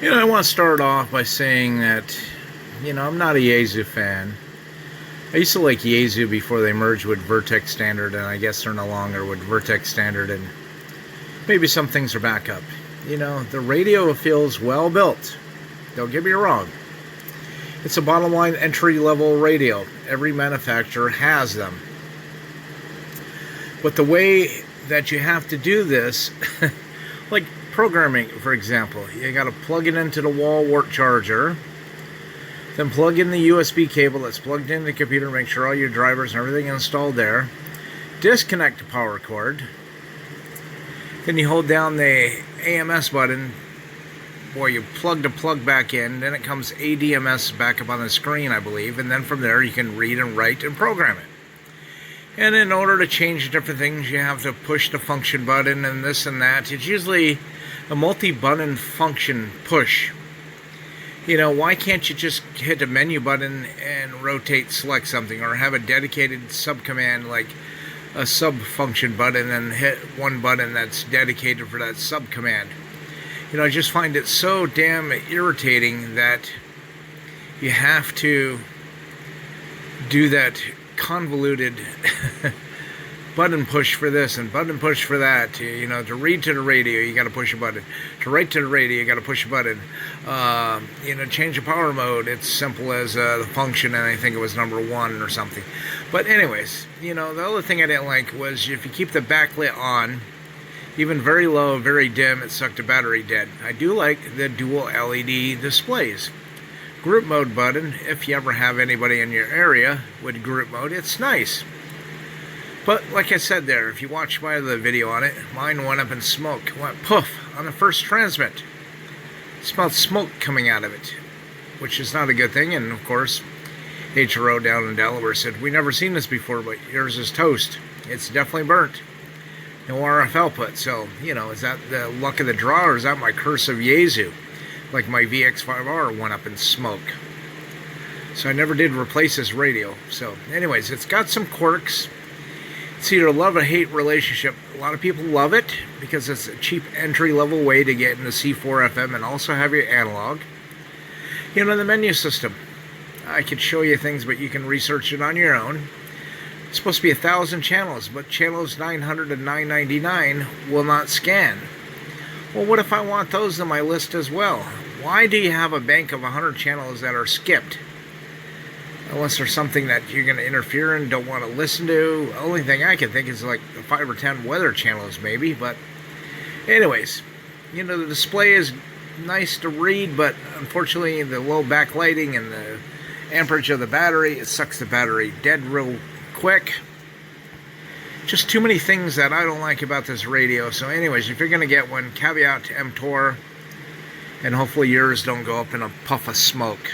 I want to start off by saying that, I'm not a Yeasu fan. I used to like Yeasu before they merged with Vertex Standard, and I guess they're no longer with Vertex Standard, and maybe some things are back up. The radio feels well built. Don't get me wrong. It's a bottom line entry level radio. Every manufacturer has them. But the way that you have to do this, like programming, for example, you got to plug it into the wall wart charger, then plug in the USB cable that's plugged into the computer, make sure all your drivers and everything installed there, disconnect the power cord, then you hold down the AMS button, you plug the plug back in, then it comes ADMS back up on the screen, I believe, and then from there you can read and write and program it. And in order to change different things, you have to push the function button and this and that. It's usually a multi-button function push. Why can't you just hit the menu button and rotate select something, or have a dedicated sub-command like a sub-function button and hit one button that's dedicated for that sub-command? I just find it so damn irritating that you have to do that convoluted button push for this and button push for that. To read to the radio, you got to push a button. To write to the radio, you got to push a button. Change the power mode. It's simple as the function, and I think it was number 1 or something. But anyways, the other thing I didn't like was if you keep the backlit on, even very low, very dim, it sucked the battery dead. I do like the dual LED displays. Group mode button, if you ever have anybody in your area with group mode, it's nice. But like I said there, if you watch my other video on it, mine went up in smoke. It went poof on the first transmit. Smelled smoke coming out of it, which is not a good thing. And of course, HRO down in Delaware said, "We never seen this before, but yours is toast. It's definitely burnt. No RF output." So, is that the luck of the draw, or is that my curse of Yeasu? Like my VX5R went up in smoke. So I never did replace this radio. So anyways, it's got some quirks. It's either a love or hate relationship. A lot of people love it because it's a cheap entry-level way to get into C4FM and also have your analog. The menu system. I could show you things, but you can research it on your own. It's supposed to be 1,000 channels, but channels 900 and 999 will not scan. Well, what if I want those on my list as well? Why do you have a bank of 100 channels that are skipped? Unless there's something that you're going to interfere in, don't want to listen to. The only thing I can think is like 5 or 10 weather channels maybe. But anyways, the display is nice to read, but unfortunately the low backlighting and the amperage of the battery, it sucks the battery dead real quick. Just too many things that I don't like about this radio. So anyways, if you're going to get one, caveat to mTOR, and hopefully yours don't go up in a puff of smoke.